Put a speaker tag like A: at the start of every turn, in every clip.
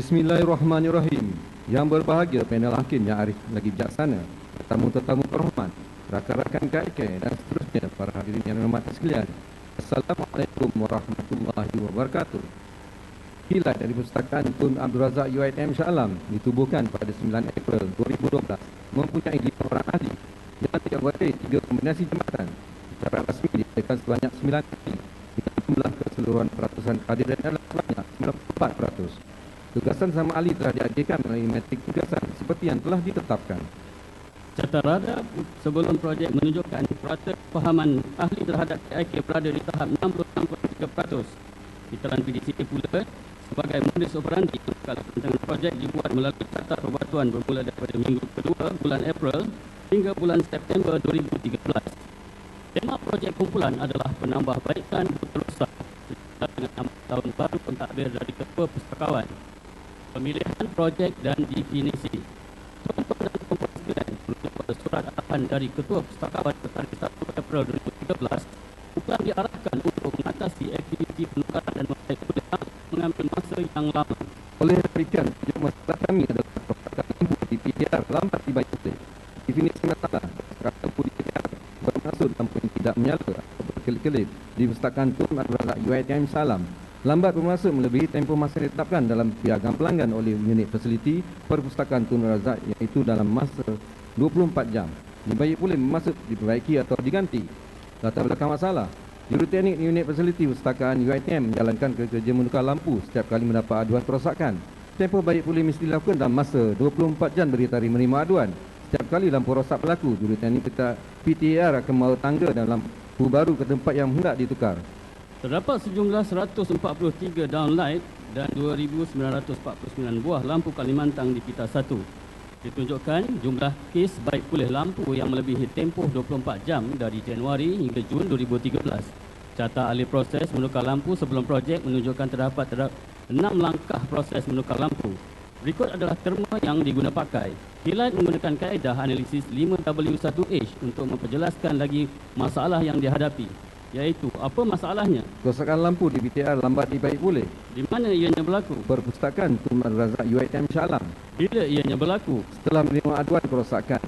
A: Bismillahirrahmanirrahim. Yang berbahagia panel hakim yang arif lagi bijaksana, tetamu-tetamu terhormat, rakan-rakan KIK dan seterusnya, para hadirin yang hormat sekalian. Assalamualaikum warahmatullahi wabarakatuh. Hilat dari Perpustakaan Tun Abdul Razak UiTM Shah Alam ditubuhkan pada 9 April 2012, mempunyai 5 orang ahli yang dianggota 3 kombinasi jambatan secara rasmi diadakan sebanyak 9 kali dengan jumlah keseluruhan peratusan kehadiran adalah sebanyak 94%. Tugasan sama ahli telah diajukan melalui metrik tugasan seperti yang telah ditetapkan.
B: Catarada sebelum projek menunjukkan perata kefahaman ahli terhadap KIK berada di tahap 66.3%. Ditelan PDCA pula sebagai modus operandi kalau rancangan projek dibuat melalui carta perbatuan bermula daripada minggu kedua bulan April hingga bulan September 2013. Tema projek kumpulan adalah penambahbaikan berterusan dengan tahun baru pentadbir dari Ketua Pustakawan, pemilihan projek dan definisi. Tuan-tuan dan puan sekalian, merujuk pada surat arahan dari Ketua Pustakawan bertarikh 1 April 2013, bukan diarahkan untuk mengatasi aktiviti penukaran dan membaik mengambil masa yang lama.
A: Oleh demikian, tujuan masalah kami adalah perpustakaan lampu di PDR lambat dibayar. Definisi masalah perpustakaan lampu di PDR bermaksud lampu yang tidak menyala atau berkelip-kelip di Perpustakaan Tun Abdul Razak UiTM Shah Alam. Lambat bermaksud melebihi tempoh masa yang ditetapkan dalam piagam pelanggan oleh unit fasiliti Perpustakaan Tun Abdul Razak, iaitu dalam masa 24 jam. Dibayar pulih bermaksud diperbaiki atau diganti. Latar belakang masalah: Juruteknik unit fasiliti Perpustakaan UiTM menjalankan kerja menukar lampu setiap kali mendapat aduan kerosakan. Tempoh bayar pulih mesti dilakukan dalam masa 24 jam dari tarikh menerima aduan. Setiap kali lampu rosak berlaku, juruteknik PTR akan membawa tangga dan lampu baru ke tempat yang hendak ditukar.
B: Terdapat sejumlah 143 downlight dan 2,949 buah lampu Kalimantan di pita 1. Ditunjukkan jumlah kes baik pulih lampu yang melebihi tempoh 24 jam dari Januari hingga Jun 2013. Carta ahli proses menukar lampu sebelum projek menunjukkan terdapat 6 langkah proses menukar lampu. Berikut adalah terma yang diguna pakai. Hilat menggunakan kaedah analisis 5W1H untuk memperjelaskan lagi masalah yang dihadapi, iaitu apa masalahnya,
A: Kerosakan lampu di PTR lambat dibaik pulih,
B: di mana ianya berlaku,
A: Perpustakaan Tun Abdul Razak UiTM Shah Alam
B: bila ianya berlaku,
A: setelah menerima aduan kerosakan.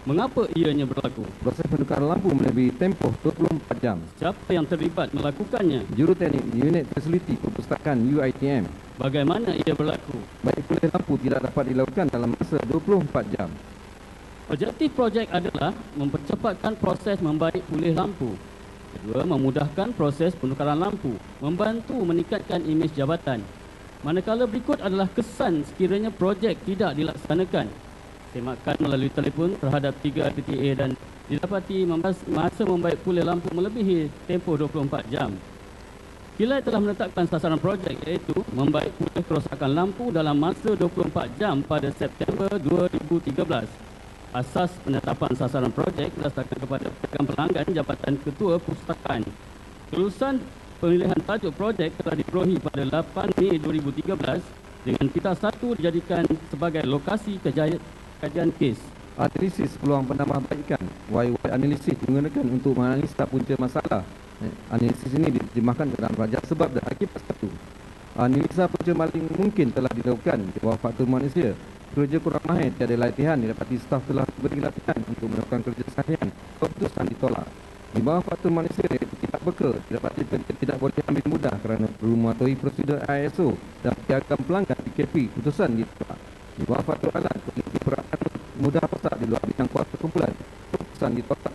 B: mengapa ianya berlaku,
A: Proses penukaran lampu melebihi tempoh 24 jam.
B: siapa yang terlibat melakukannya,
A: Juruteknik unit fasiliti Perpustakaan UiTM.
B: bagaimana ia berlaku.
A: Baik pulih lampu tidak dapat dilakukan dalam masa 24 jam.
B: Objektif projek adalah mempercepatkan proses membaik pulih lampu. Kedua, memudahkan proses penukaran lampu, membantu meningkatkan imej jabatan. Manakala berikut adalah kesan sekiranya projek tidak dilaksanakan. Semakan melalui telefon terhadap 3 PTA dan didapati masa membaik pulih lampu melebihi tempoh 24 jam. Hilat telah menetapkan sasaran projek, iaitu membaik pulih kerosakan lampu dalam masa 24 jam pada September 2013. Asas penetapan sasaran projek berdasarkan kepada piagam pelanggan Jabatan Ketua Perpustakaan. Kelulusan pemilihan tajuk projek telah diperolehi pada 8 Mei 2013 dengan pita 1 dijadikan sebagai lokasi kajian kes.
A: Analisis peluang penambahbaikan YY analisis digunakan untuk menganalisa punca masalah. Analisis ini diterjemahkan ke dalam rajak sebab dan akibat satu. Analisa punca maling mungkin telah dilakukan di bawah faktor manusia. Kerja kurang mahir, tiada latihan, didapati staf telah beri latihan untuk melakukan kerja seharian. Keputusan ditolak. Di bawah faktor manusia, tidak bekal, didapati kerja tidak boleh ambil mudah kerana perlu mematuhi prosedur ISO dan piagam pelanggan PKP. Keputusan ditolak. Di bawah faktor alat, memiliki peralatan mudah rosak di luar bidang kuasa kumpulan. Keputusan ditolak.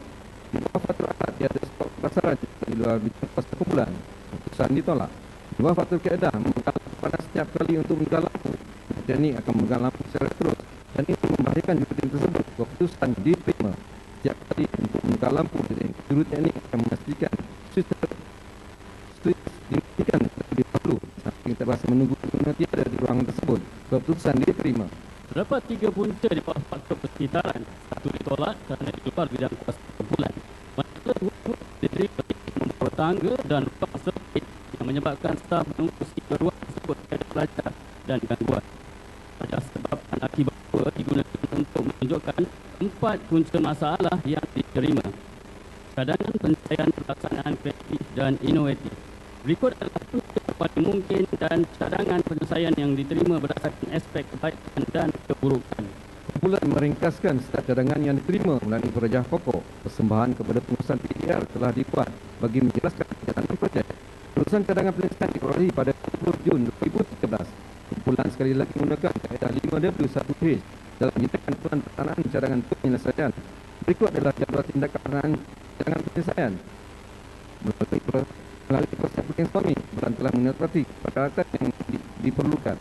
A: Di bawah faktor alat, tiada stok pasaran di luar bidang kuasa kumpulan. Keputusan ditolak. Di bawah faktor keadaan, memegang lampu panas setiap kali untuk memegang lampu. Teknik akan memegang lampu secara terus dan ini membahayakan juruteknik tersebut. Keputusan diterima. Setiap kali untuk memegang lampu, juruteknik akan memastikan switch dimatikan terlebih dahulu sampai kita berasa menunggu guna tiada di ruangan tersebut. Keputusan diterima.
B: Terdapat 3 punca di bawah faktor persekitaran. 1 ditolak kerana di luar bidang kuasa kumpulan. Manakala 2 diterima membawa tangga dan ruang sempit yang menyebabkan staf menunggu sehingga ruang tersebut tiada pelajar dan gangguan. Saja sebab akibat digunakan untuk menunjukkan 4 punca masalah yang diterima. Cadangan pencapaian pelaksanaan kreatif dan inovatif. Berikut adalah punca paling mungkin dan cadangan penyelesaian yang diterima berdasarkan aspek kebaikan dan keburukan.
A: Kumpulan meringkaskan setiap cadangan yang diterima melalui projek pokok. Persembahan kepada pengurusan PDR telah dibuat bagi menjelaskan cadangan projek. Pengurusan cadangan penyelesaian diperolehi pada 20 Jun 2013. Kumpulan sekali lagi menggunakan kaedah 5W1H dalam menyertakan pelan pelaksanaan cadangan penyelesaian. Berikut adalah jadual tindakan pelaksanaan cadangan penyelesaian. Melalui proses brainstorming, kumpulan telah menetapkan peralatan yang diperlukan.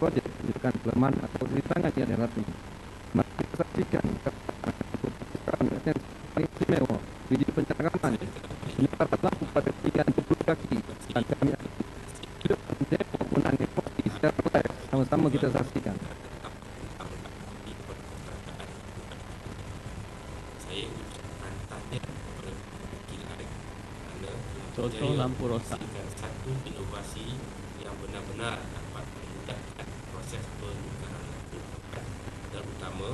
A: Projek menunjukkan kelemahan atau rintangan yang dihadapi. Mari kita saksikan sekarang yang paling istimewa video pencakapan menyebar lampu pada ketinggian 20 kaki dan kami akan demo penggunaan emosi secara live. Sama-sama kita saksikan.
B: Contoh lampu rosak.
C: Satu inovasi yang benar-benar dapat memudahkan proses penukaran lampu, terutama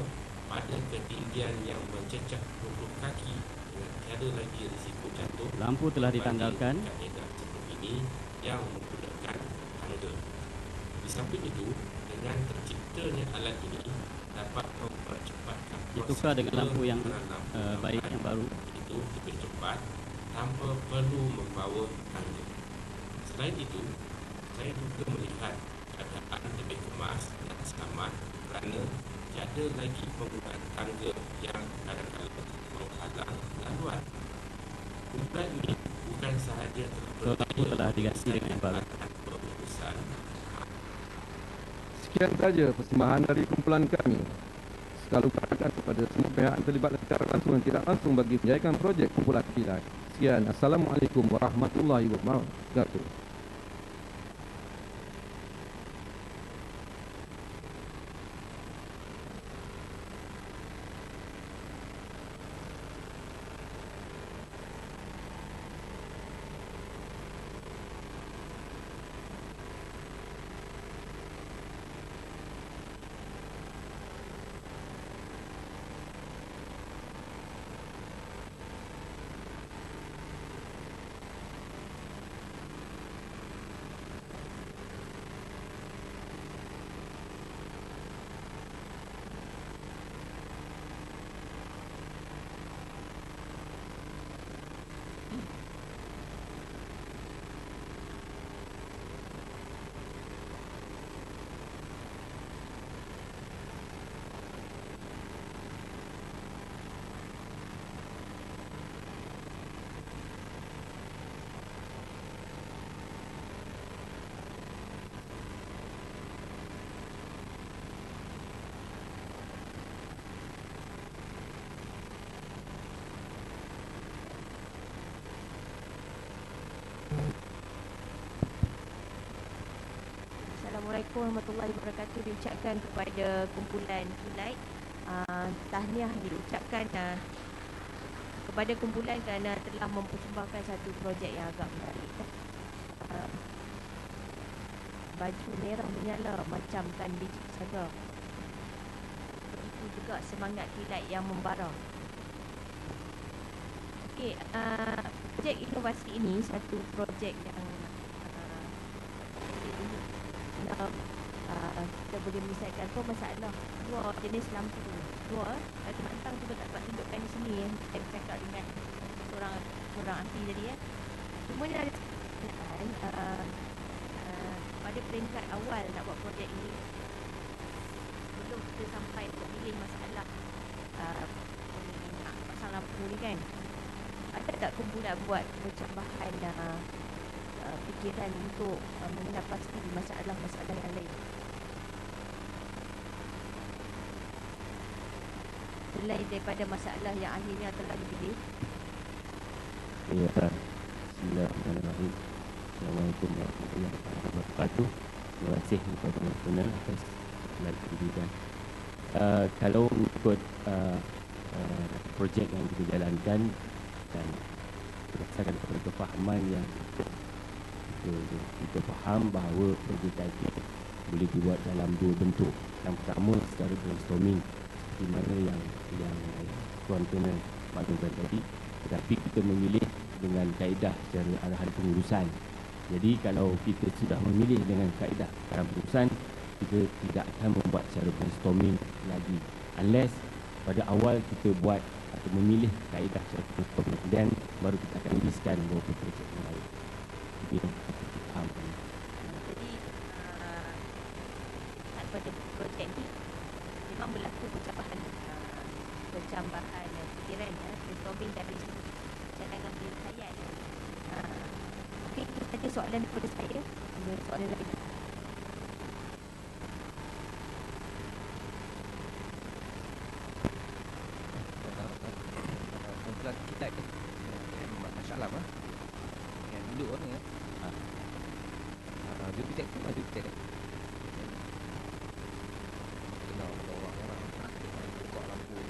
C: pada ketinggian yang mencecah 20 kaki dengan tiada lagi risiko jatuh.
B: Lampu telah ditanggalkan.
C: Kaedah sebelum ini yang menggunakan tangga. Di samping itu, dengan terciptanya alat ini dapat mempercepatkan
B: Ditukar dengan lampu yang baik, yang baru.
C: itu lebih cepat tanpa perlu membawa tangga. Selain itu, saya juga melihat keadaan lebih kemas dan selamat kerana tiada lagi penggunaan tangga yang kadang-kadang menghalang laluan. Kumpulan ini bukan sahaja
B: Lampu telah diganti dengan yang baru.
C: pengurusan.
A: Sekian saja persembahan dari kumpulan kami. Sekali berharap kepada semua pihak yang terlibat secara langsung dan tidak langsung bagi menjayakan projek kumpulan kilat. Sekian, Assalamualaikum warahmatullahi wabarakatuh.
D: Assalamualaikum warahmatullahi wabarakatuh diucapkan kepada kumpulan kilat. Tahniah diucapkan kepada kumpulan kerana telah mempersembahkan satu projek yang agak menarik. Baju merah menyala macam kan biji saga. Begitu juga semangat kilat yang membara. Okey, projek inovasi ini satu projek yang kita boleh misalkan apa masalah dua jenis lampu, dua Mantang juga dapat tunjukkan di sini saya bercakap dengan seorang ahli tadi cuma ada pada peringkat awal nak buat projek ini sebelum kita sampai memilih masalah nak pasang lampu ni kan, ada tak kumpulan buat percambahan fikiran untuk mengenapasti masalah-masalah yang lain selain daripada masalah yang akhirnya telah dipilih?
E: Ya, bismillahirrahmanirrahim. Assalamualaikum warahmatullahi wabarakatuh. Terima kasih kepada Nasional atas pendidikan. Kalau ikut projek yang kita jalankan dan berdasarkan kepada kefahaman yang kita faham bahawa projek IT boleh dibuat dalam dua bentuk. Yang pertama secara brainstorming di mana yang Tuan Colonel maklumkan tadi, tetapi kita memilih dengan kaedah secara arahan pengurusan. Jadi kalau kita sudah memilih dengan kaedah arahan pengurusan, kita tidak akan membuat secara brainstorming lagi unless pada awal kita buat atau memilih kaedah secara brainstorming dan baru kita akan tuliskan beberapa projek yang lain. Jadi kita faham.
D: Jadi pada projek ni memang berlaku pencambahan fikiran brainstorming dari cadangan pilihan. Okey, itu saja soalan daripada saya. Ada soalan lain?
F: Kumpulan kilat ni masalah apa? Yang duduk ni ya. Jupiter tu maju Jupiter. Kenal orang-orang buka lampu.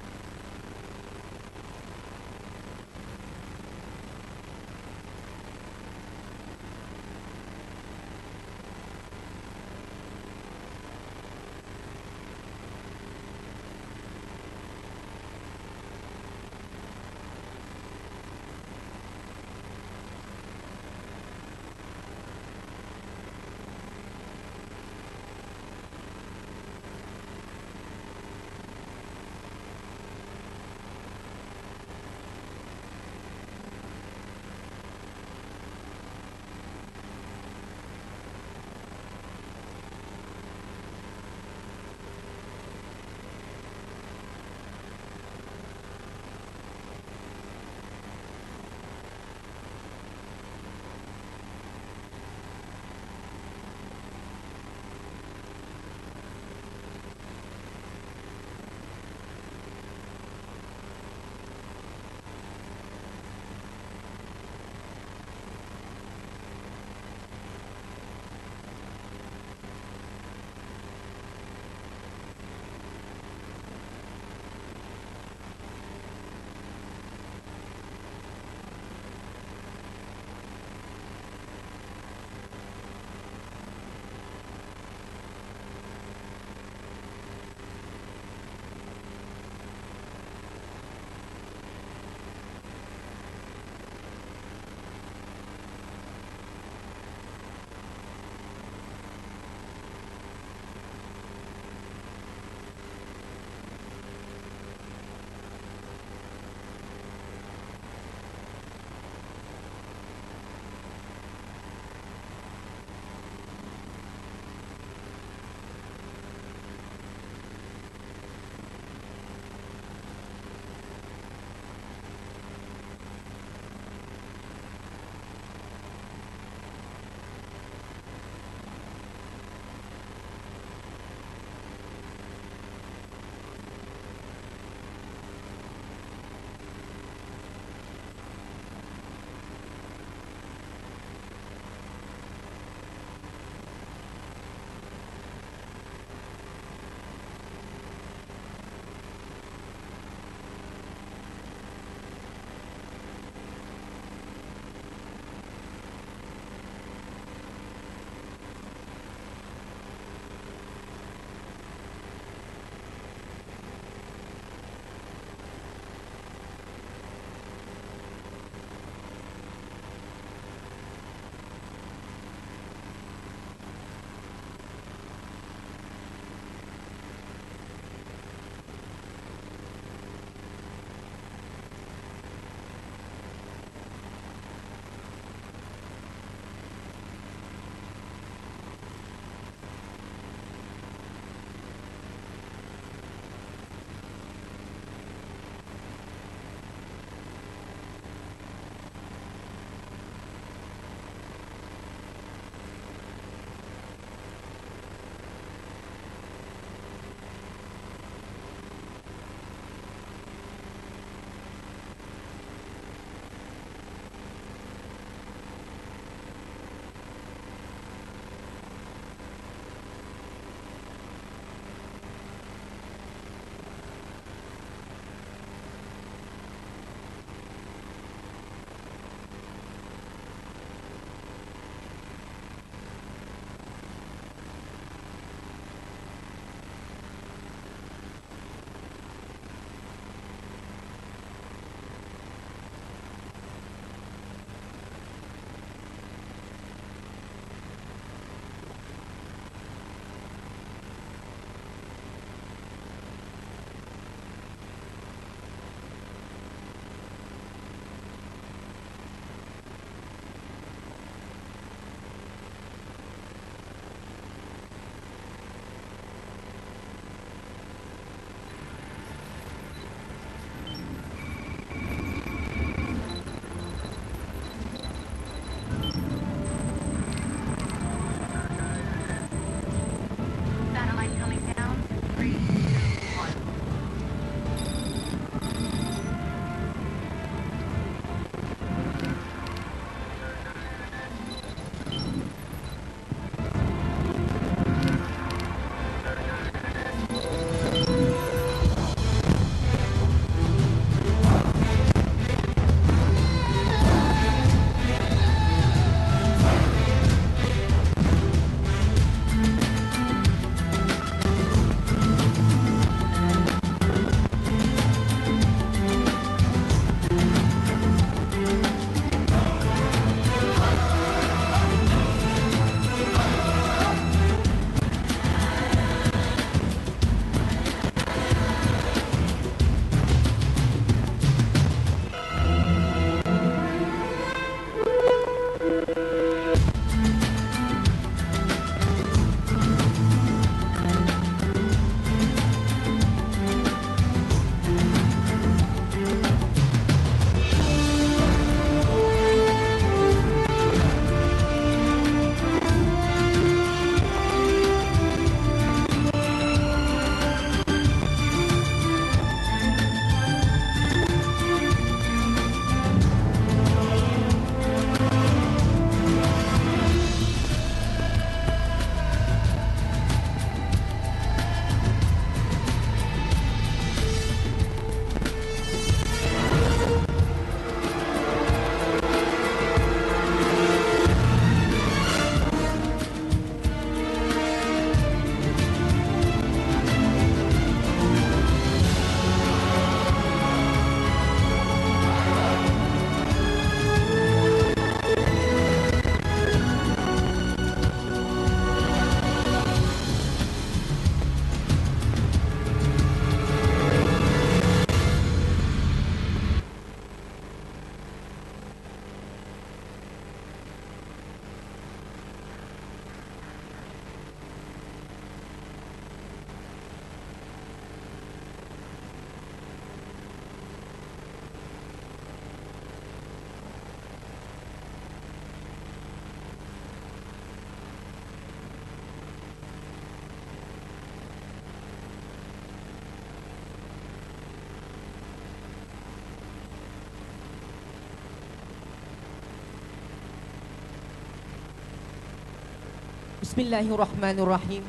G: Bismillahirrahmanirrahim.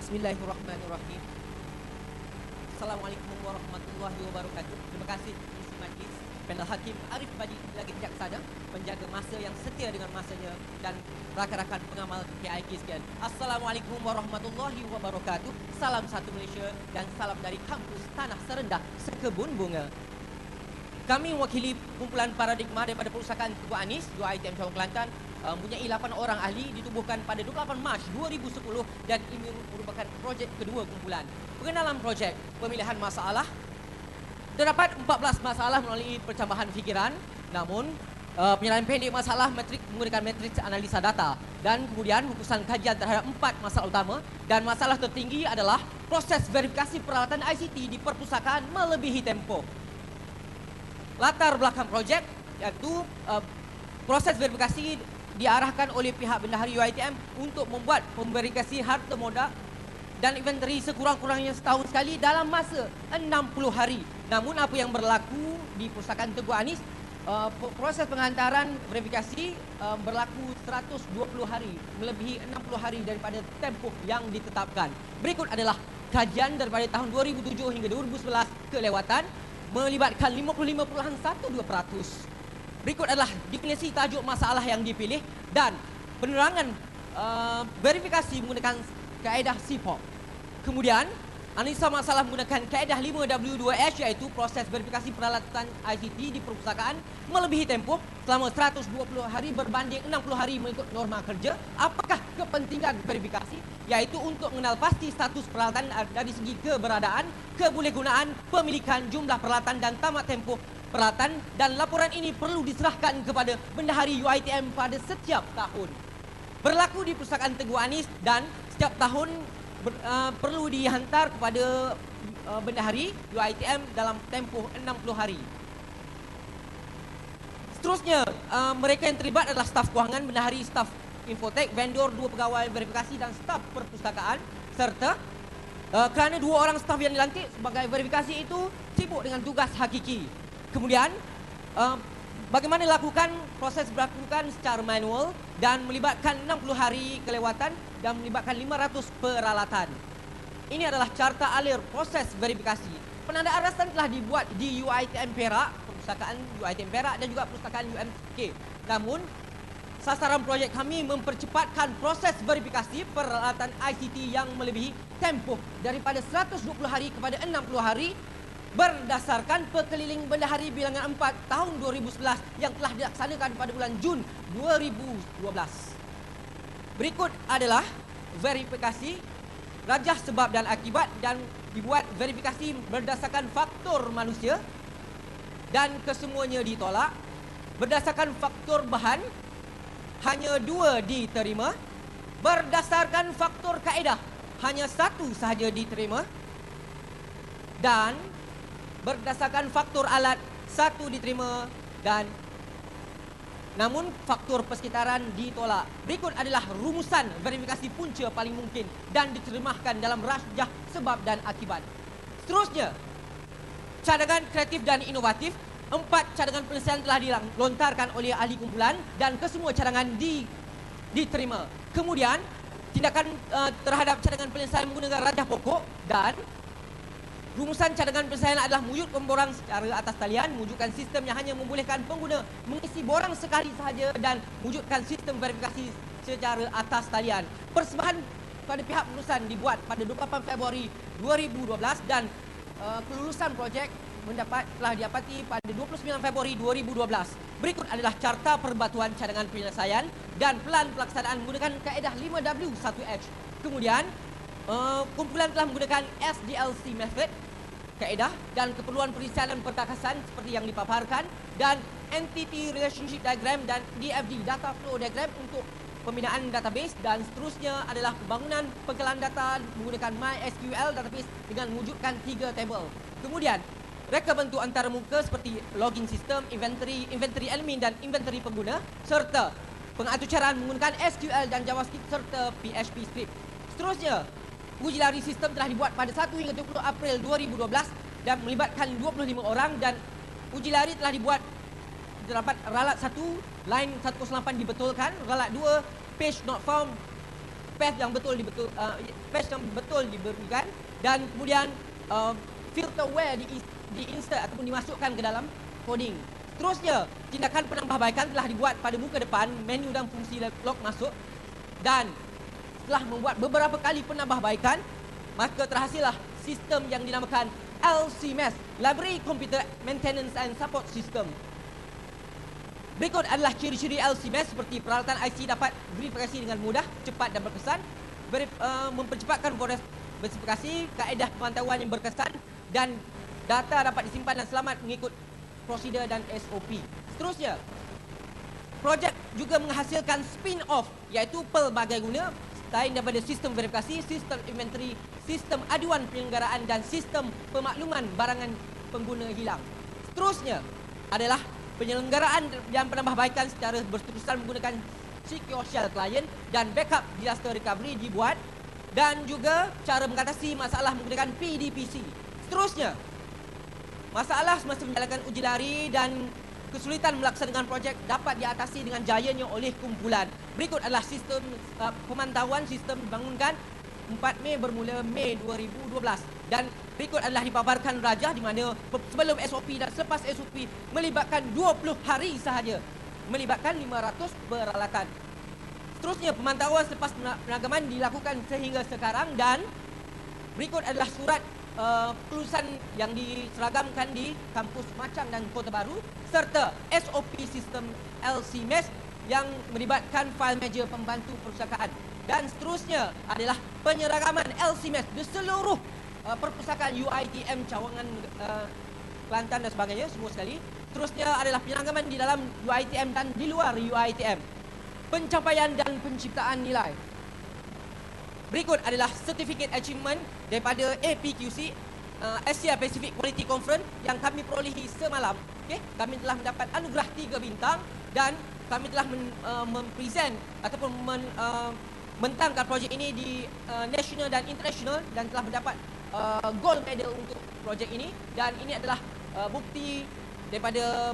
G: Bismillahirrahmanirrahim. Assalamualaikum warahmatullahi wabarakatuh. Terima kasih Isi Majlis, Panel Hakim Arif Badi lagi Jaksana, penjaga masa yang setia dengan masanya, dan rakan-rakan pengamal KIK sekalian. Assalamualaikum warahmatullahi wabarakatuh. Salam satu Malaysia dan salam dari kampus Tanah Serendah Sekebun Bunga. Kami mewakili kumpulan paradigma daripada Perusahaan Teguh Anis, UiTM Cabang Kelantan, mempunyai 8 orang ahli ditubuhkan pada 28 Mac 2010 dan ini merupakan projek kedua kumpulan. Pengenalan projek, pemilihan masalah. Terdapat 14 masalah melalui percambahan fikiran, namun penyerahan pendek masalah metrik menggunakan matriks analisa data, dan kemudian fokusan kajian terhadap 4 masalah utama, dan masalah tertinggi adalah proses verifikasi peralatan ICT di perpustakaan melebihi tempoh. Latar belakang projek iaitu proses verifikasi diarahkan oleh pihak bendahari UiTM untuk membuat pemverifikasi harta moda dan inventory sekurang-kurangnya setahun sekali dalam masa 60 hari. Namun apa yang berlaku di Perpustakaan Teguh Anis, proses penghantaran verifikasi berlaku 120 hari, melebihi 60 hari daripada tempoh yang ditetapkan. Berikut adalah kajian daripada tahun 2007 hingga 2011 kelewatan, melibatkan 55.12%. Berikut adalah definisi tajuk masalah yang dipilih dan penerangan verifikasi menggunakan kaedah CPOP. Kemudian, analisa masalah menggunakan kaedah 5W2H iaitu proses verifikasi peralatan ICT di perpustakaan melebihi tempoh selama 120 hari berbanding 60 hari mengikut norma kerja. Apakah kepentingan verifikasi? Iaitu untuk mengenal pasti status peralatan dari segi keberadaan, kebolehgunaan, pemilikan, jumlah peralatan dan tamat tempoh peralatan, dan laporan ini perlu diserahkan kepada bendahari UiTM pada setiap tahun. Berlaku di Perpustakaan Teguh Anis dan setiap tahun perlu dihantar kepada bendahari UiTM dalam tempoh 60 hari. Seterusnya, mereka yang terlibat adalah staf kewangan, bendahari, staf infotek, vendor, 2 pegawai verifikasi dan staf perpustakaan, serta kerana 2 orang staf yang dilantik sebagai verifikasi itu sibuk dengan tugas hakiki. Kemudian, bagaimana lakukan proses berlakukan secara manual dan melibatkan 60 hari kelewatan dan melibatkan 500 peralatan. Ini adalah carta alir proses verifikasi. Penanda arasan telah dibuat di UiTM Perak, Perpustakaan UiTM Perak dan juga Perpustakaan UMK. Namun, sasaran projek kami mempercepatkan proses verifikasi peralatan ICT yang melebihi tempoh daripada 120 hari kepada 60 hari berdasarkan Perkeliling Bendahari Bilangan 4 tahun 2011 yang telah dilaksanakan pada bulan Jun 2012. Berikut adalah verifikasi rajah sebab dan akibat dan dibuat verifikasi berdasarkan faktor manusia dan kesemuanya ditolak. Berdasarkan faktor bahan, hanya 2 diterima. Berdasarkan faktor kaedah, hanya 1 sahaja diterima. Dan berdasarkan faktor alat, 1 diterima dan namun faktor persekitaran ditolak. Berikut adalah rumusan verifikasi punca paling mungkin dan diterjemahkan dalam rajah sebab dan akibat. Seterusnya, cadangan kreatif dan inovatif. 4 cadangan penyelesaian telah dilontarkan oleh ahli kumpulan dan kesemua cadangan diterima. Kemudian, tindakan terhadap cadangan penyelesaian menggunakan rajah pokok dan rumusan cadangan penyelesaian adalah wujud pemborang secara atas talian, mewujudkan sistem yang hanya membolehkan pengguna mengisi borang sekali sahaja dan wujudkan sistem verifikasi secara atas talian. Persembahan pada pihak penerusan dibuat pada 28 Februari 2012 dan kelulusan projek telah didapati pada 29 Februari 2012. Berikut adalah carta perbatuan cadangan penyelesaian dan pelan pelaksanaan menggunakan kaedah 5W1H. Kemudian, kumpulan telah menggunakan SDLC method, kaedah dan keperluan perisian dan perkakasan seperti yang dipaparkan, dan Entity Relationship Diagram dan DFD, Data Flow Diagram untuk pembinaan database, dan seterusnya adalah pembangunan penggalan data menggunakan MySQL database dengan mewujudkan 3 table. Kemudian, reka bentuk antaramuka seperti login sistem, inventory admin dan inventory pengguna, serta pengatur caraan menggunakan SQL dan JavaScript serta PHP script. Seterusnya, uji lari sistem telah dibuat pada 1 hingga 20 April 2012 dan melibatkan 25 orang dan uji lari telah dibuat terdapat ralat 1, line 108 dibetulkan, ralat 2, page not found, path yang betul diberikan, dan kemudian filter where di-insert ataupun dimasukkan ke dalam coding. Seterusnya, tindakan penambahbaikan telah dibuat pada muka depan, menu dan fungsi log masuk, dan setelah membuat beberapa kali penambahbaikan, maka terhasillah sistem yang dinamakan LCMS, Library Computer Maintenance and Support System. Berikut adalah ciri-ciri LCMS seperti peralatan IC dapat verifikasi dengan mudah, cepat dan berkesan, mempercepatkan proses verifikasi, kaedah pemantauan yang berkesan, dan data dapat disimpan dan selamat mengikut prosedur dan SOP. Seterusnya, projek juga menghasilkan spin-off iaitu pelbagai guna selain daripada sistem verifikasi, sistem inventory, sistem aduan penyelenggaraan dan sistem pemakluman barangan pengguna hilang. Seterusnya adalah penyelenggaraan dan penambahbaikan secara berterusan menggunakan secure shell client dan backup disaster recovery dibuat, dan juga cara mengatasi masalah menggunakan PDPC. Seterusnya, masalah semasa menjalankan uji lari dan kesulitan melaksanakan projek dapat diatasi dengan jayanya oleh kumpulan. Berikut adalah sistem pemantauan sistem dibangunkan 4 Mei bermula Mei 2012, dan berikut adalah dipaparkan rajah di mana sebelum SOP dan selepas SOP melibatkan 20 hari sahaja, melibatkan 500 peralatan. Seterusnya, pemantauan selepas penagaman dilakukan sehingga sekarang, dan berikut adalah surat kelulusan yang diseragamkan di kampus Macang dan Kota Baru serta SOP sistem LCMS yang melibatkan file meja pembantu perpustakaan. Dan seterusnya adalah penyeragaman LCMS di seluruh perpustakaan UiTM Cawangan, Kelantan dan sebagainya, semua sekali. Seterusnya adalah penyeragaman di dalam UiTM dan di luar UiTM. Pencapaian dan penciptaan nilai. Berikut adalah Certificate Achievement daripada APQC, Asia Pacific Quality Conference yang kami perolehi semalam. Okay? Kami telah mendapat anugerah 3 bintang dan kami telah mempresent ataupun mentangkan projek ini di national dan international dan telah mendapat gold medal untuk projek ini, dan ini adalah bukti daripada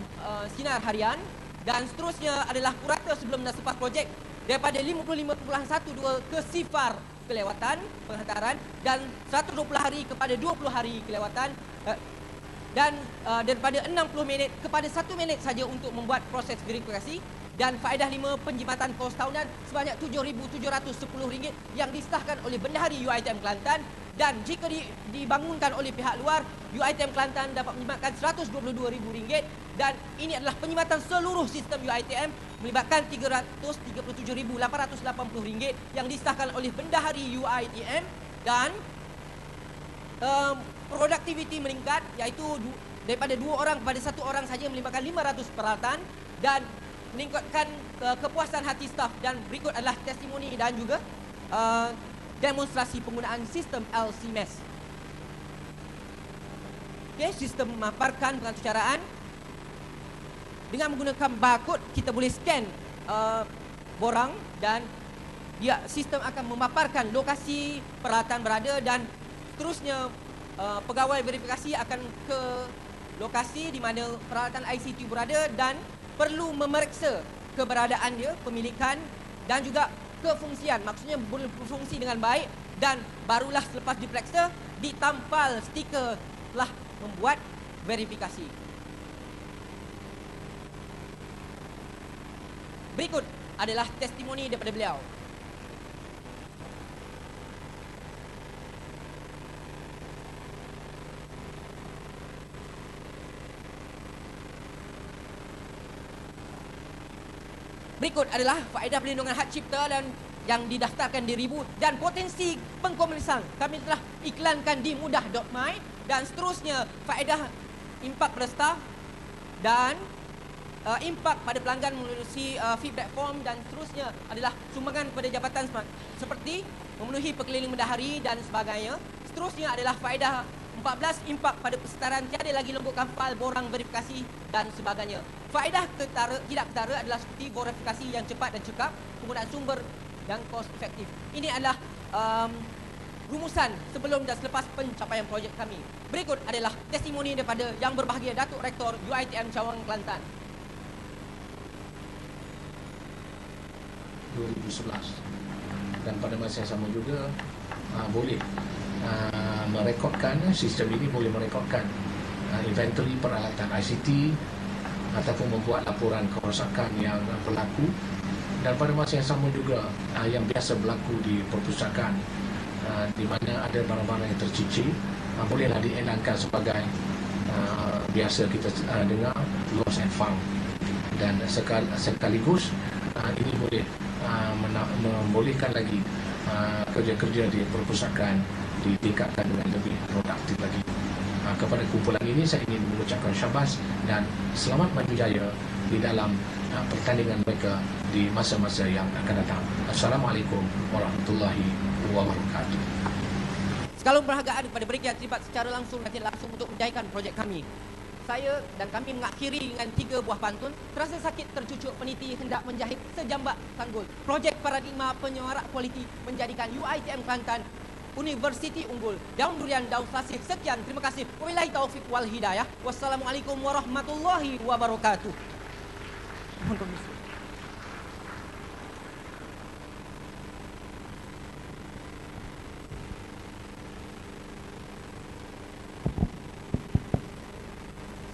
G: sinar harian. Dan seterusnya adalah kurator sebelum dan selepas projek daripada 55.12 ke sifar kelewatan penghantaran dan 120 hari kepada 20 hari kelewatan, dan daripada 60 minit kepada 1 minit saja untuk membuat proses verifikasi. Dan faedah 5, penjimatan kos tahunan sebanyak RM7,710 yang disahkan oleh Bendahari UiTM Kelantan, dan jika dibangunkan oleh pihak luar, UiTM Kelantan dapat menjimatkan RM122,000, dan ini adalah penjimatan seluruh sistem UiTM melibatkan RM337,880 yang disahkan oleh Bendahari UiTM, dan produktiviti meningkat iaitu daripada 2 orang kepada 1 orang saja melibatkan 500 peralatan dan meningkatkan kepuasan hati staf. Dan berikut adalah testimoni dan juga demonstrasi penggunaan sistem LCMS. Okay, sistem memaparkan pengaturcaraan dengan menggunakan barcode. Kita boleh scan borang dan sistem akan memaparkan lokasi peralatan berada, dan seterusnya pegawai verifikasi akan ke lokasi di mana peralatan ICT berada dan perlu memeriksa keberadaan dia, pemilikan dan juga kefungsian. Maksudnya boleh berfungsi dengan baik, dan barulah selepas diperiksa ditampal stiker telah membuat verifikasi. Berikut adalah testimoni daripada beliau. Berikut adalah faedah perlindungan hak cipta dan yang didaftarkan di Ribu dan potensi pengkomersialan. Kami telah iklankan di mudah.my, dan seterusnya faedah impak pada staf dan impak pada pelanggan melalui feedback form, dan seterusnya adalah sumbangan kepada jabatan seperti memenuhi perkeliling bendahari dan sebagainya. Seterusnya adalah faedah 14, impak pada persetaraan tiada lagi lembutkan fail borang verifikasi dan sebagainya. Faedah tidak ketara adalah seperti verifikasi yang cepat dan cekap, penggunaan sumber dan cost efektif. Ini adalah rumusan sebelum dan selepas pencapaian projek kami. Berikut adalah testimoni daripada yang berbahagia Datuk Rektor UiTM Cawangan Kelantan.
H: 2011. Dan pada masa yang sama juga boleh merekodkan, sistem ini boleh merekodkan inventory peralatan ICT ataupun membuat laporan kerosakan yang berlaku. Dan pada masa yang sama juga yang biasa berlaku di perpustakaan, di mana ada barang-barang yang tercicir, bolehlah dielankan sebagai biasa kita dengar lost and found. Dan sekaligus ini boleh membolehkan lagi kerja-kerja di perpustakaan ditingkatkan dengan lebih produktif lagi. Kepada kumpulan ini saya ingin mengucapkan syabas dan selamat maju jaya di dalam pertandingan mereka di masa-masa yang akan datang. Assalamualaikum warahmatullahi wabarakatuh.
G: Sekalung penghargaan kepada mereka yang terlibat secara langsung dan tidak langsung untuk menjayakan projek kami. Saya dan kami mengakhiri dengan 3 buah pantun. Terasa sakit tercucuk peniti hendak menjahit sejambak sanggul. Projek paradigma penyuara kualiti menjadikan UiTM Kelantan Universiti unggul. Daun durian, daun selasih. Sekian, terima kasih. Wabillahi taufiq wal hidayah. Wassalamualaikum warahmatullahi wabarakatuh. Mohon permisi.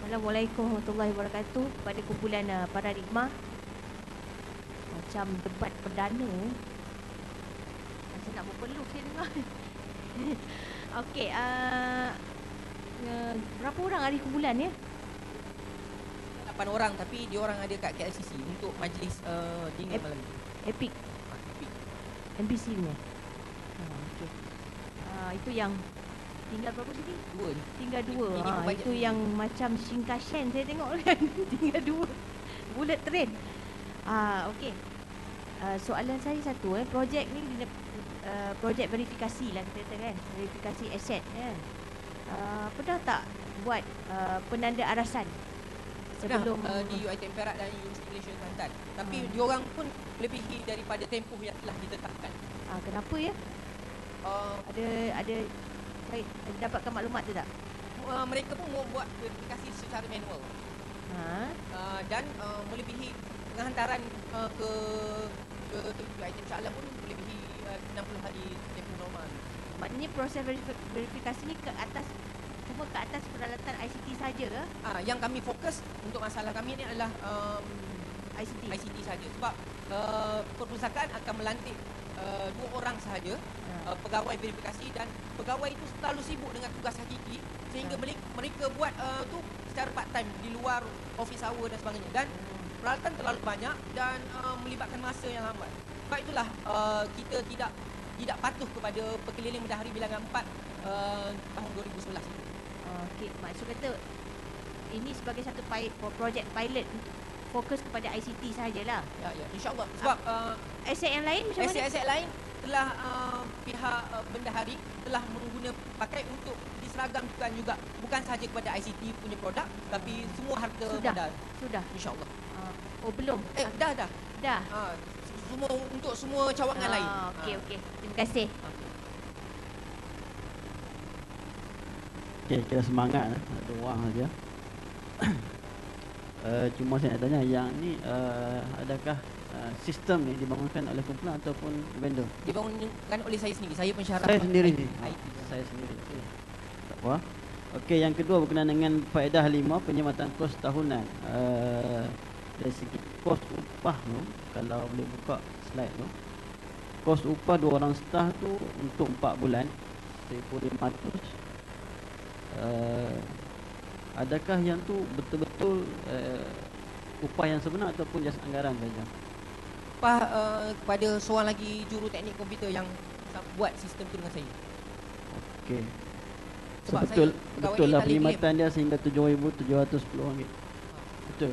D: Assalamualaikum warahmatullahi wabarakatuh. Pada kumpulan paradigma, macam debat perdana, macam nak berpeluh saya dengar. Okey, berapa orang ahli kumpulan ya?
G: 8 orang, tapi dia orang ada kat KLCC untuk majlis dinner malam ni.
D: Epic. MPC punya. Okey. Itu yang tinggal berapa sini?
G: 2 ni.
D: Tinggal 2.
G: Ini
D: Itu yang macam Shinkansen saya tengok kan. Tinggal 2. Bullet train. Okey. Soalan saya satu, projek ni projek verifikasi lah kita kata kan. Verifikasi aset kan. Pernah tak buat penanda arasan sebelum
G: di UiTM Perak dan Universiti Malaysia Kelantan. Tapi diorang pun melebihi daripada tempoh yang telah ditetapkan.
D: Kenapa ya? Ada saya dapatkan maklumat tu tak?
G: Mereka pun membuat verifikasi secara manual. Dan melebihi penghantaran ke UiTM Shah Alam pun melebihi 60 hari tempoh normal.
D: Maknanya proses verifikasi ni ke atas, cuma ke atas peralatan ICT saja ke?
G: Yang kami fokus untuk masalah kami ni adalah ICT saja. Sebab perpustakaan akan melantik 2 orang sahaja pegawai verifikasi, dan pegawai itu terlalu sibuk dengan tugas hakiki sehingga mereka buat tu secara part time di luar office hour dan sebagainya, dan peralatan terlalu banyak dan melibatkan masa yang lambat. Sebab itulah kita tidak patuh kepada Perkeliling Bendahari Bilangan 4 tahun 2011.
D: Okey, maksud kata ini sebagai satu projek pilot fokus kepada ICT sajalah.
G: Ya, insya-Allah. Sebab
D: aset yang lain macam mana?
G: Aset lain telah pihak bendahari telah pakai untuk diseragamkan juga, bukan sahaja kepada ICT punya produk, tapi semua harta modal.
D: Sudah.
G: Insya-Allah.
D: Belum. Dah.
G: Semua untuk semua cawangan lain.
D: Okey. Terima kasih.
B: Okey, kita semangat ada orang saja. Cuma saya nak tanya, yang ni adakah sistem ni dibangunkan oleh kumpulan ataupun vendor?
G: Dibangunkan oleh saya sendiri. Saya pensyarah.
B: Saya sendiri.
G: Saya
B: sendiri. Tak apa. Okey, yang kedua berkenaan dengan faedah 5 penyematan kos tahunan. Dari segi kos upah tu, kalau boleh buka slide tu, kos upah 2 orang staf tu untuk 4 bulan 1,500. Adakah yang tu betul-betul upah yang sebenar ataupun just anggaran saja?
G: Upah kepada seorang lagi juru teknik komputer yang buat sistem tu dengan saya.
B: Okey.
G: Sebab
B: betul lah perkhidmatan dia sehingga RM7,710. Betul.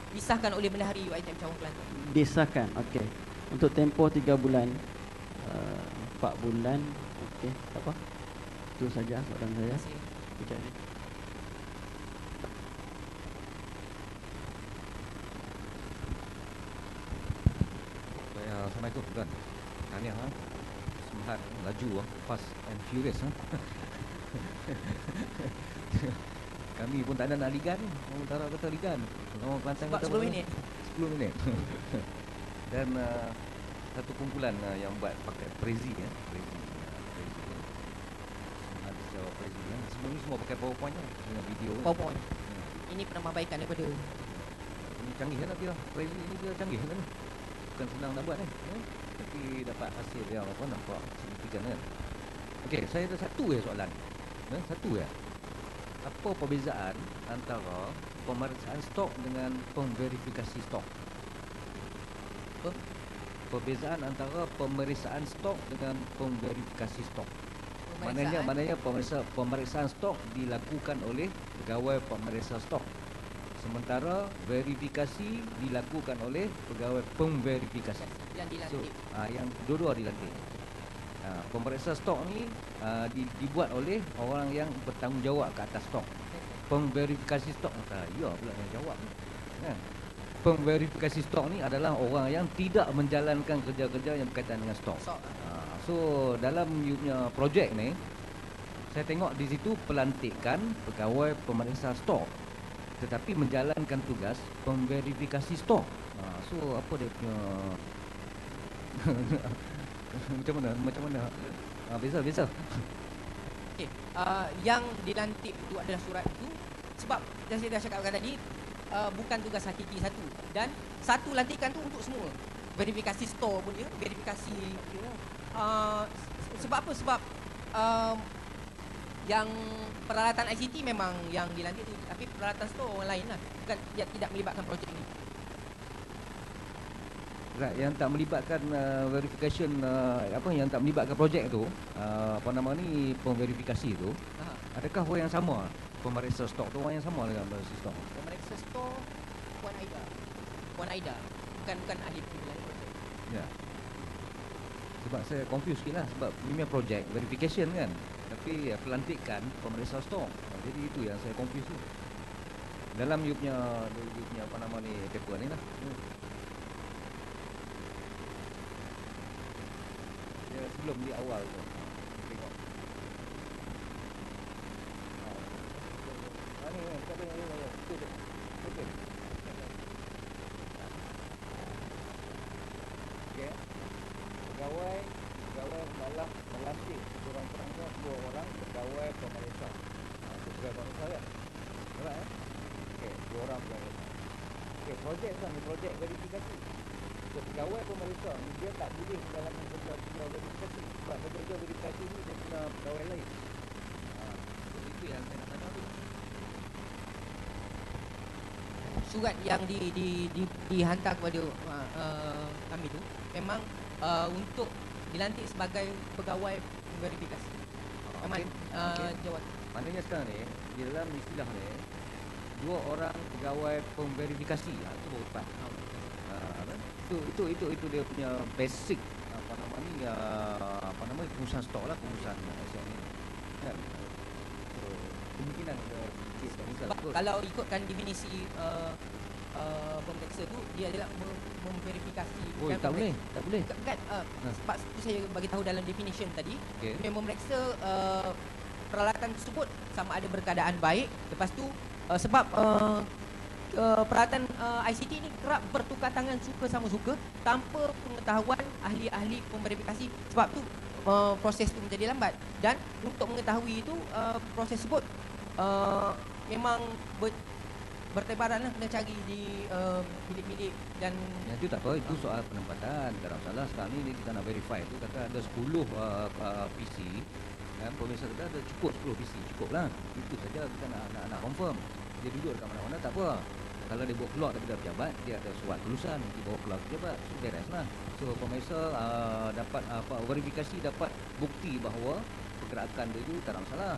G: Disahkan oleh Bendahari UiTM Cawang Kelantan.
B: Disahkan, okey. Untuk tempoh 3 bulan, 4 bulan, okey, tak apa. Itu saja soalan saya. Terima kasih.
F: Assalamualaikum tuan. Tahniah semangat laju fast and furious Kami pun tak ada nak ligan. Orang utara kata ligan. Orang Kelantan kata
G: 10 minit.
F: 10 minit. Dan satu kumpulan yang buat pakai Prezi ya, Prezi ada secara Prezi ya. Sebelum ni semua pakai PowerPoint ya, dengan video.
G: PowerPoint. Ini penambahbaikan daripada
F: Ini canggih kan tapi lah, Prezi ni dia canggih kan. Bukan senang nak buat kan. Tapi dapat hasil yang apa nampak signifikan kan. Okey, saya ada satu soalan. Satu apa perbezaan antara pemeriksaan stok dengan pemverifikasi stok? Apa? Perbezaan antara pemeriksaan stok dengan pemverifikasi stok. Maknanya pemeriksaan stok dilakukan oleh pegawai pemeriksa stok. Sementara verifikasi dilakukan oleh pegawai pemverifikasi.
G: yang dilantik.
F: Yang dua-dua dilantik. Pemeriksa stok ni dibuat oleh orang yang bertanggungjawab ke atas stok. Pemverifikasi stok ya pula yang jawab ni. Kan? Pemverifikasi stok ni adalah orang yang tidak menjalankan kerja-kerja yang berkaitan dengan stok. So dalam you punya projek ni, saya tengok di situ pelantikan pegawai pemeriksa stok, tetapi menjalankan tugas pemverifikasi stok. So apa dia punya macam mana? Biasa.
G: Okey, yang dilantik itu adalah surat itu sebab yang saya dah cakapkan tadi, bukan tugas hakiki satu, dan satu lantikan tu untuk semua. Verifikasi store pun dia, verifikasi sebab apa? Sebab yang peralatan ICT memang yang dilantik tu, tapi peralatan store orang lain lah, bukan tidak melibatkan projek ni.
F: Right, yang tak melibatkan verification yang tak melibatkan projek tu, pemverifikasi tu, adakah orang yang sama? Pemeriksa stok tu orang yang sama dengan pemeriksa stok?
G: Pemeriksa store Puan Aida, bukan ahli penilaian projek.
F: Ya. Sebab saya confused sikit lah, sebab ini projek verification kan, tapi pelantikan pemeriksa stok. Jadi itu yang saya confused tu. Dalam you punya paper ni lah. Ya, sebelum di awal tu. Tengok. Okey. Pegawai malah melantik dua orang pegawai pemeriksa. Itu pegawai pemeriksa kan? Alright Okey, dua orang pegawai. Okey, projek verifikasi. So, pegawai pemeriksa ni dia tak boleh menjalankan kerja verifikasi. Sebab kerja verifikasi ni dia kena pegawai lain. Itu yang saya nak tanya tu.
G: Surat yang dihantar kepada kami tu memang untuk dilantik sebagai pegawai verifikasi. Jawab.
F: Maknanya sekarang ni, di dalam istilah ni, dua orang pegawai pemverifikasi. Itu baru tepat. Itu dia punya basic pengurusan stok lah, pengurusan aset ni. Kan? So, kemungkinan
G: kalau ikutkan definisi pemeriksa tu, dia adalah memverifikasi.
F: Tak boleh.
G: Sebab itu saya bagi tahu dalam definition tadi, dia memeriksa peralatan tersebut sama ada berkeadaan baik. Lepas tu sebab peralatan ICT ni kerap bertukar tangan suka sama suka tanpa pengetahuan ahli-ahli pemverifikasi. Sebab tu proses tu menjadi lambat, dan untuk mengetahui itu proses tersebut memang bertebaran lah, kena cari di bilik-bilik dan
F: itu tak apa, itu soal penempatan. Tak ada masalah. Sekarang ni kita nak verify tu, kata ada 10 PC kan, pemirsa kita ada cukup 10 PC, cukup lah. Itu saja kita nak confirm. Dia duduk dekat mana-mana tak apa. Kalau dia bawa keluar daripada pejabat, dia ada surat kelulusan, dia bawa keluar pejabat, so beres lah. So pemirsa dapat verifikasi, dapat bukti bahawa pergerakan dia itu tak ada masalah.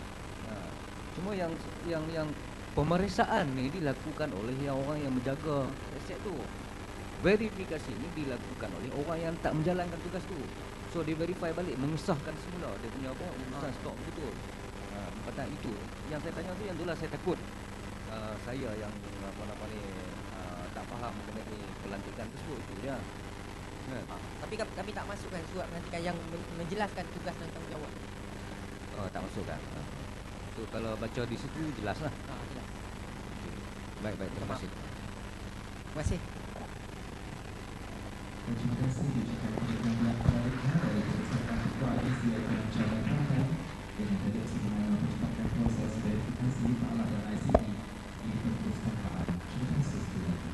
F: Cuma yang pemeriksaan ni dilakukan oleh orang yang menjaga aset tu. Verifikasi ni dilakukan oleh orang yang tak menjalankan tugas tu. So dia verify balik, mengesahkan semula dia punya urusan stok betul. Kata itu yang saya tanya tu, yang itulah saya takut. Saya yang tak faham mengenai pelantikan tersebut itu dia.
G: Tapi kami tak masukkan surat pelantikan yang menjelaskan tugas dan tanggungjawab.
F: Tak masukkan. So kalau baca di situ jelaslah.
G: Jelas.
F: Baik, terima kasih.
G: Terima kasih.
I: Terima kasih diucapkan kepada belakangnya dari Ketua Koalisi Ekonomi Jabatan dengan tadi semua mempercepatkan proses verifikasi alat dan ICT di perpustakaan. Terima kasih sekali lagi.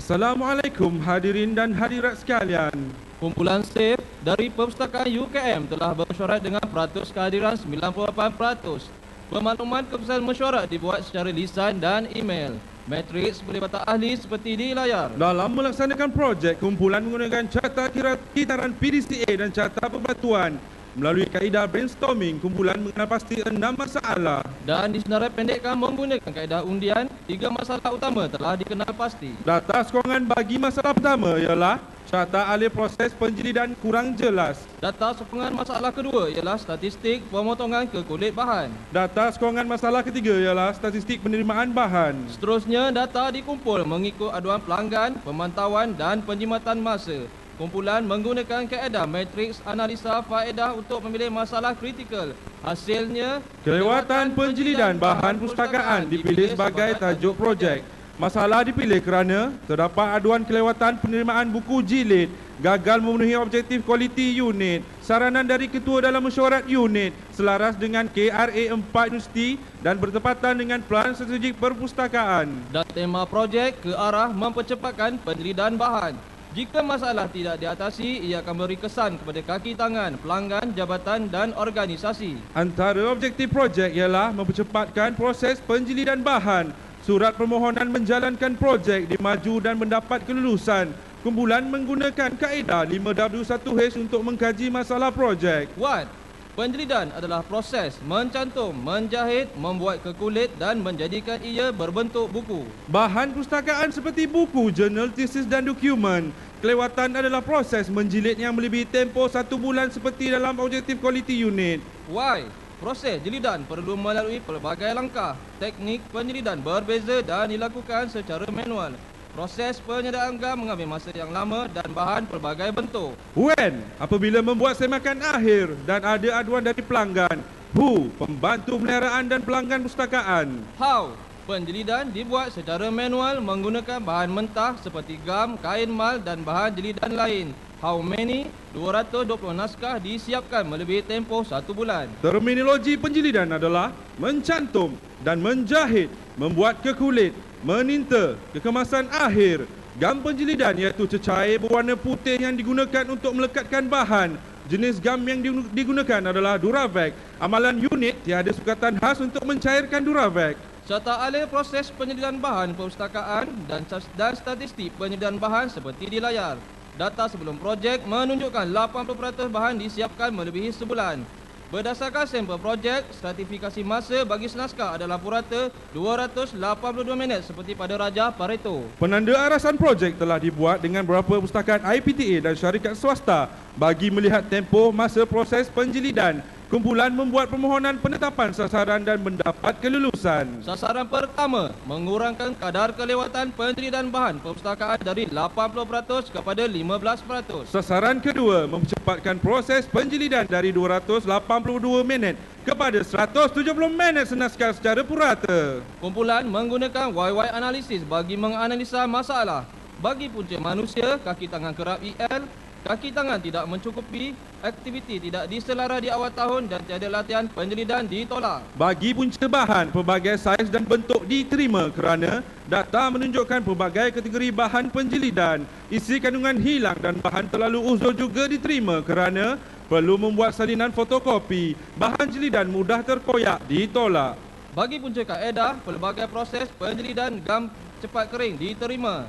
J: Assalamualaikum hadirin dan hadirat sekalian.
K: Kumpulan SAFE dari Perpustakaan UKM telah bermesyuarat dengan peratus kehadiran 98%. Pemakluman keputusan mesyuarat dibuat secara lisan dan email. Matriks pelibatan ahli seperti di layar.
J: Dalam melaksanakan projek, kumpulan menggunakan carta kitaran PDCA dan carta pembatuan. Melalui kaedah brainstorming, kumpulan mengenal pasti 6 masalah.
K: Dan disenarai-pendekkan menggunakan kaedah undian, 3 masalah utama telah dikenal pasti.
J: Data sokongan bagi masalah pertama ialah carta alih proses penjilidan kurang jelas.
K: Data sokongan masalah kedua ialah statistik pemotongan ke kulit bahan.
J: Data sokongan masalah ketiga ialah statistik penerimaan bahan.
K: Seterusnya, data dikumpul mengikut aduan pelanggan, pemantauan dan penjimatan masa. Kumpulan menggunakan kaedah matriks analisa faedah untuk memilih masalah kritikal. Hasilnya,
J: kelewatan penjilidan bahan pustakaan dipilih sebagai tajuk projek. Masalah dipilih kerana terdapat aduan kelewatan penerimaan buku jilid, gagal memenuhi objektif kualiti unit, saranan dari ketua dalam mesyuarat unit, selaras dengan KRA 4 Universiti dan bertepatan dengan Pelan Strategik Perpustakaan.
K: Dan tema projek ke arah mempercepatkan penjilidan bahan. Jika masalah tidak diatasi, ia akan beri kesan kepada kaki tangan, pelanggan, jabatan dan organisasi.
J: Antara objektif projek ialah mempercepatkan proses penjilidan bahan. Surat permohonan menjalankan projek dimaju dan mendapat kelulusan. Kumpulan menggunakan kaedah 5W1H untuk mengkaji masalah projek.
K: 1. Penjilidan adalah proses mencantum, menjahit, membuat ke kulit dan menjadikan ia berbentuk buku.
J: Bahan pustakaan seperti buku, jurnal, tesis dan dokumen. Kelewatan adalah proses menjilid yang melebihi tempoh 1 bulan seperti dalam objektif kualiti unit.
K: Y. Proses jilidan perlu melalui pelbagai langkah. Teknik penjilidan berbeza dan dilakukan secara manual. Proses penyediaan gam mengambil masa yang lama dan bahan pelbagai bentuk.
J: When, apabila membuat semakan akhir dan ada aduan dari pelanggan. Who, pembantu pemeliharaan dan pelanggan pustakaan.
K: How, penjilidan dibuat secara manual menggunakan bahan mentah seperti gam, kain mal dan bahan jilidan lain. How many, 220 naskah disiapkan melebihi tempoh 1 bulan.
J: Terminologi penjilidan adalah mencantum dan menjahit, membuat ke kulit, meninta, kekemasan akhir. Gam penjilidan iaitu cecair berwarna putih yang digunakan untuk melekatkan bahan. Jenis gam yang digunakan adalah Duravac. Amalan unit tiada sukatan khas untuk mencairkan Duravac.
K: Serta alih proses penyediaan bahan perpustakaan dan statistik penyediaan bahan seperti di layar. Data sebelum projek menunjukkan 80% bahan disiapkan melebihi sebulan. Berdasarkan sampel projek, stratifikasi masa bagi senaskah adalah purata 282 minit seperti pada Raja Pareto.
J: Penanda arasan projek telah dibuat dengan beberapa pustakaan IPTA dan syarikat swasta bagi melihat tempoh masa proses penjilidan. Kumpulan membuat permohonan penetapan sasaran dan mendapat kelulusan.
K: Sasaran pertama, mengurangkan kadar kelewatan penjilidan bahan perpustakaan dari 80% kepada 15%.
J: Sasaran kedua, mempercepatkan proses penjilidan dari 282 minit kepada 170 minit senaskah secara purata.
K: Kumpulan menggunakan YY analisis bagi menganalisa masalah. Bagi punca manusia, kaki tangan kerap EL, kaki tangan tidak mencukupi, aktiviti tidak diselara di awal tahun dan tiada latihan penjilidan ditolak.
J: Bagi punca bahan, pelbagai saiz dan bentuk diterima kerana data menunjukkan pelbagai kategori bahan penjilidan. Isi kandungan hilang dan bahan terlalu uzur juga diterima kerana perlu membuat salinan fotokopi. Bahan jilidan mudah terkoyak ditolak.
K: Bagi punca kaedah, pelbagai proses penjilidan gam cepat kering diterima.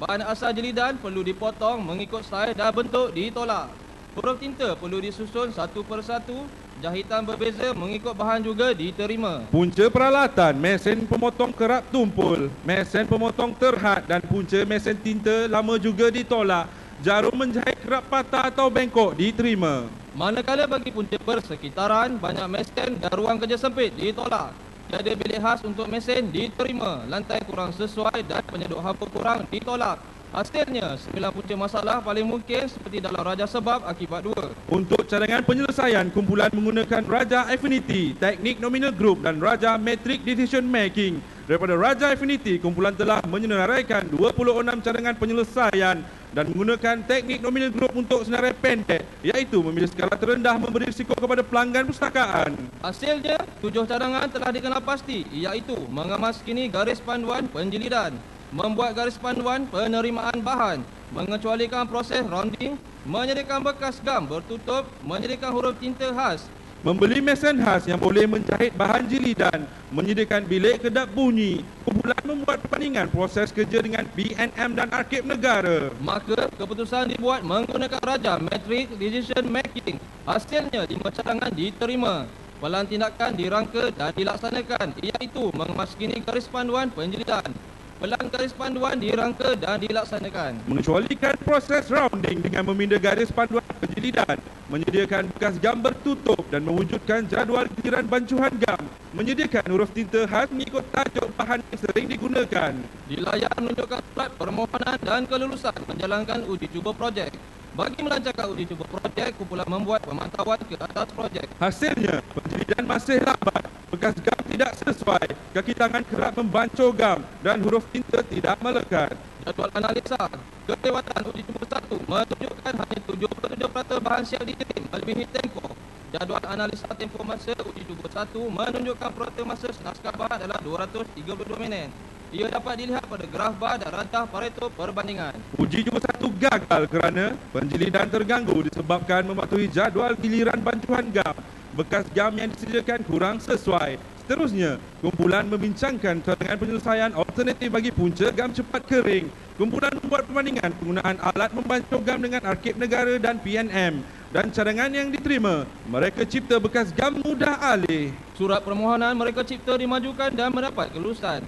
K: Bahan asal jilidan perlu dipotong mengikut saiz dan bentuk ditolak. Huruf tinta perlu disusun satu persatu. Jahitan berbeza mengikut bahan juga diterima.
J: Punca peralatan, mesin pemotong kerap tumpul, mesin pemotong terhad dan punca mesin tinta lama juga ditolak. Jarum menjahit kerap patah atau bengkok diterima.
K: Manakala bagi punca persekitaran, banyak mesin dan ruang kerja sempit ditolak. Tiada bilik khas untuk mesin diterima. Lantai kurang sesuai dan penyeduk hampa kurang ditolak. Hasilnya, 9 punca masalah paling mungkin seperti dalam Raja Sebab akibat 2.
J: Untuk cadangan penyelesaian, kumpulan menggunakan Raja Affinity, Teknik Nominal Group dan Raja Metric Decision Making. Daripada Raja Affinity, kumpulan telah menyenaraikan 26 cadangan penyelesaian dan menggunakan teknik nominal group untuk senarai pendek, iaitu memilih skala terendah memberi risiko kepada pelanggan pustakaan.
K: Hasilnya, 7 cadangan telah dikenal pasti, iaitu mengemas kini garis panduan penjilidan. membuat garis panduan penerimaan bahan, mengecualikan proses rounding, menyediakan bekas gam bertutup, menyediakan huruf tinta khas,
J: membeli mesin khas yang boleh menjahit bahan jilidan, menyediakan bilik kedap bunyi. Kumpulan membuat perbandingan proses kerja dengan BNM dan Arkib Negara.
K: Maka keputusan dibuat menggunakan rajah Matrix Decision Making. Hasilnya 5 cadangan diterima. Pelan tindakan dirangka dan dilaksanakan, iaitu mengemaskini garis panduan penjilidan. Pelan garis panduan dirangka dan dilaksanakan.
J: Mengecualikan proses rounding dengan meminda garis panduan penjilidan, menyediakan bekas gam bertutup dan mewujudkan jadual giliran bancuhan gam, menyediakan huruf tinta khas mengikut tajuk bahan yang sering digunakan.
K: Di layar menunjukkan surat permohonan dan kelulusan menjalankan uji cuba projek. Bagi melancarkan uji cuba projek, kumpulan membuat pemantauan ke atas projek.
J: Hasilnya, penjilidan masih lambat, bekas gam tidak sesuai, kaki tangan kerap membancur gam dan huruf tinta tidak melekat.
K: Jadual analisa kelewatan uji cuba 1 menunjukkan hanya 77% bahan siap dikirim melebihi tempoh. Jadual analisa tempoh masa uji cuba 1 menunjukkan proses masa naskah bahan adalah 232 minit. Ia dapat dilihat pada graf bar dan rantah Pareto perbandingan.
J: Uji cuba 1 gagal kerana penjilidan terganggu disebabkan mematuhi jadual giliran bancuhan gam. Bekas gam yang disediakan kurang sesuai. Seterusnya, kumpulan membincangkan cadangan penyelesaian alternatif bagi punca gam cepat kering. Kumpulan membuat perbandingan penggunaan alat membancur gam dengan Arkib Negara dan PNM. Dan cadangan yang diterima, mereka cipta bekas gam mudah alih.
K: Surat permohonan mereka cipta dimajukan dan mendapat kelulusan.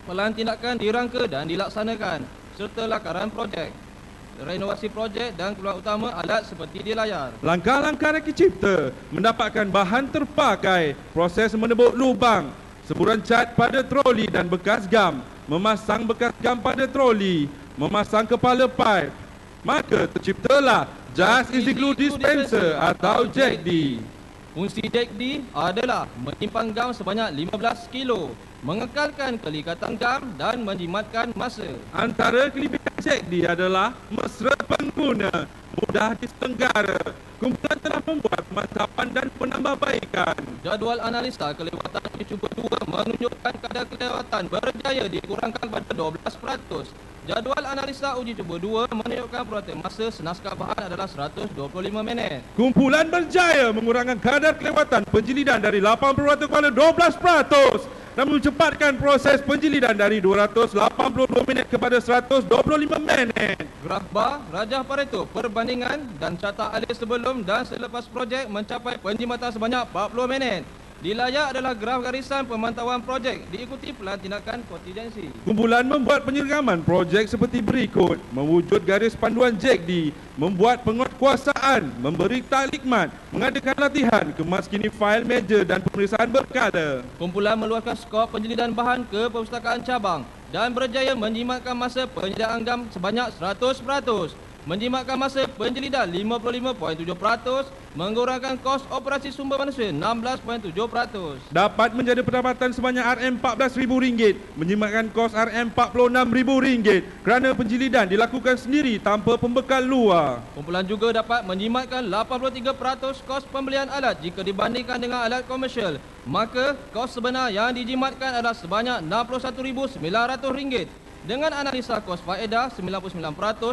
K: Pelan tindakan dirangka dan dilaksanakan, serta lakaran projek, renovasi projek dan keluar utama alat seperti di layar.
J: Langkah-langkah reka cipta mendapatkan bahan terpakai, proses menebuk lubang, semburan cat pada troli dan bekas gam, memasang bekas gam pada troli, memasang kepala pipe. Maka terciptalah Just Easy Glue Dispenser atau JEGD.
K: Fungsi JEGD adalah menyimpan gam sebanyak 15 kilo, mengekalkan kelikatan gam dan menjimatkan masa.
J: Antara kelebihan JEGD adalah mesra pengguna, mudah diselenggara. Kumpulan telah membuat pemantauan dan penambahbaikan.
K: Jadual analisa kelewatan uji cuba 2 menunjukkan kadar kelewatan berjaya dikurangkan pada 12%. Jadual analisa uji cuba 2 menunjukkan proses masa senaskah bahan adalah 125 minit.
J: Kumpulan berjaya mengurangkan kadar kelewatan penjilidan dari 80% kepada 12% dan mencepatkan proses penjilidan dari 282 minit kepada 125 minit.
K: Graf bar, rajah Pareto perbandingan dan carta alih sebelum dan selepas projek mencapai penjimatan sebanyak 40 minit. Di layar adalah graf garisan pemantauan projek diikuti pelan tindakan kontingensi.
J: Kumpulan membuat penyergaman projek seperti berikut: mewujud garis panduan JEGD, membuat penguatkuasaan, memberi taklikmat, mengadakan latihan, kemaskini fail meja dan pemeriksaan berkala.
K: Kumpulan meluaskan skop penjilidan bahan ke perpustakaan cabang dan berjaya menjimatkan masa penyediaan gam sebanyak 100%. Menjimatkan masa penjilidan 55.7%, mengurangkan kos operasi sumber manusia 16.7%.
J: Dapat menjadi pendapatan sebanyak RM14,000, menjimatkan kos RM46,000 kerana penjilidan dilakukan sendiri tanpa pembekal luar.
K: Kumpulan juga dapat menjimatkan 83% kos pembelian alat jika dibandingkan dengan alat komersial. Maka kos sebenar yang dijimatkan adalah sebanyak RM61,900. Dengan analisa kos faedah 99%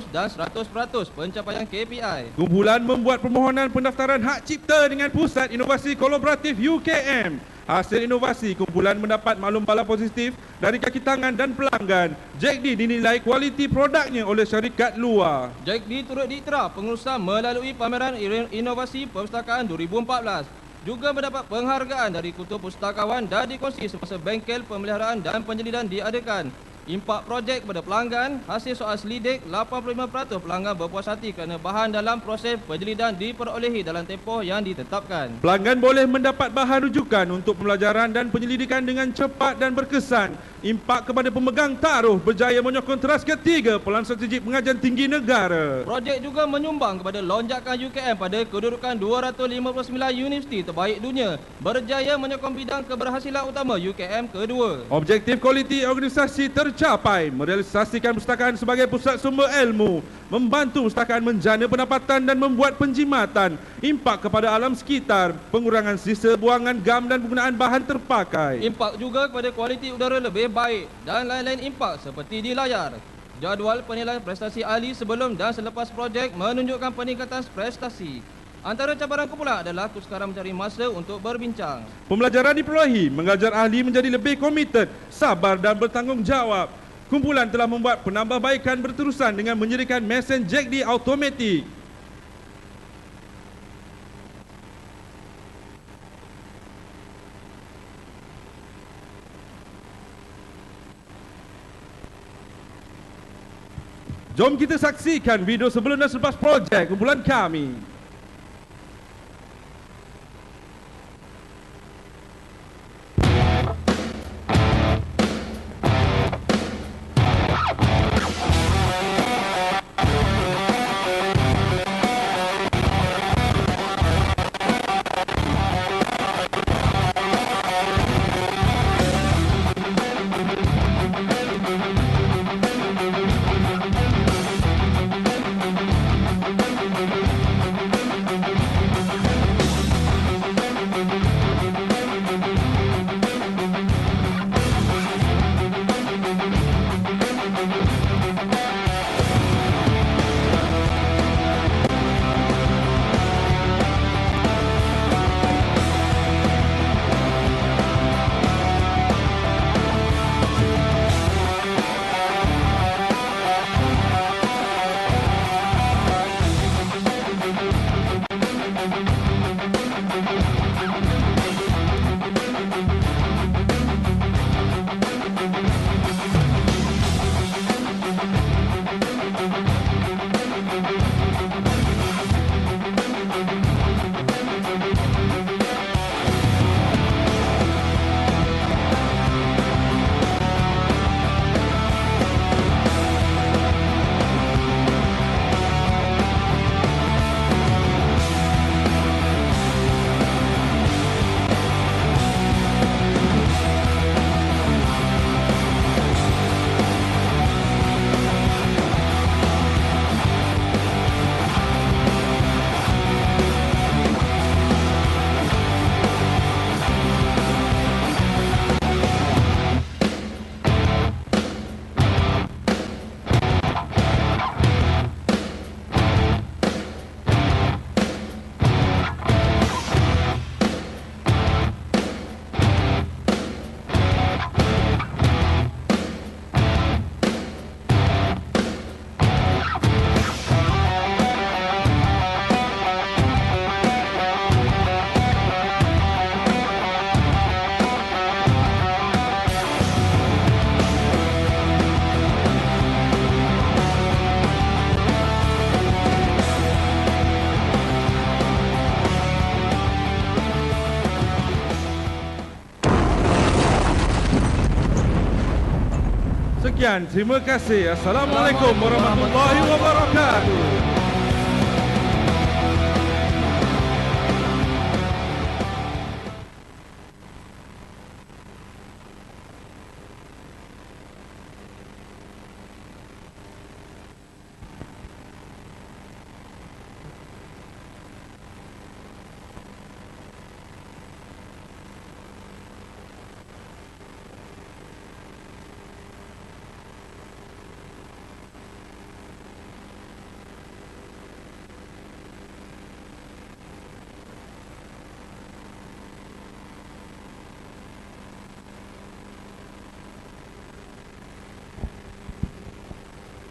K: dan 100% pencapaian KPI.
J: Kumpulan membuat permohonan pendaftaran hak cipta dengan Pusat Inovasi Kolaboratif UKM. Hasil inovasi, kumpulan mendapat maklum bala positif dari kaki tangan dan pelanggan. JEGD dinilai kualiti produknya oleh syarikat luar.
K: JEGD turut diiktiraf pengurusan melalui pameran inovasi perpustakaan 2014. Juga mendapat penghargaan dari Kutub Pustakawan dan dikongsi semasa bengkel pemeliharaan dan penjelidan diadakan. Impak projek kepada pelanggan, hasil soal selidik, 85% pelanggan berpuas hati kerana bahan dalam proses penjelidan diperolehi dalam tempoh yang ditetapkan.
J: Pelanggan boleh mendapat bahan rujukan untuk pembelajaran dan penyelidikan dengan cepat dan berkesan. Impak kepada pemegang taruh berjaya menyokong teras ketiga Pelan Strategik Pengajian Tinggi Negara.
K: Projek juga menyumbang kepada lonjakan UKM pada kedudukan 259 universiti terbaik dunia, berjaya menyokong bidang keberhasilan utama UKM kedua.
J: Objektif kualiti organisasi terjadi tercapai, merealisasikan perpustakaan sebagai pusat sumber ilmu, membantu perpustakaan menjana pendapatan dan membuat penjimatan, impak kepada alam sekitar, pengurangan sisa buangan gam dan penggunaan bahan terpakai.
K: Impak juga kepada kualiti udara lebih baik dan lain-lain impak seperti di layar. Jadual penilaian prestasi ahli sebelum dan selepas projek menunjukkan peningkatan prestasi. Antara cabaran kumpulan adalah sukar mencari masa untuk berbincang.
J: Pembelajaran diperolehi mengajar ahli menjadi lebih komited, sabar dan bertanggungjawab. Kumpulan telah membuat penambahbaikan berterusan dengan menyediakan mesin jack di automatik. Jom kita saksikan video sebelum dan selepas projek kumpulan kami. Sekian, terima kasih. Assalamualaikum warahmatullahi wabarakatuh.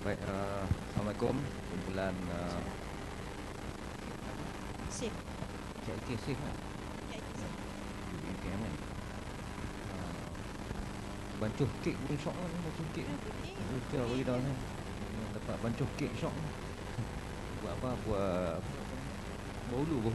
F: Baik, Assalamualaikum. Kumpulan
D: Sip.
F: CIT Sip kan? UKM kan? Bancuh kek pun syok kan? Bancuh kek. Betul bagi tahu ni. Dapat bancuh kek syok. Buat apa? Buat Bahulu.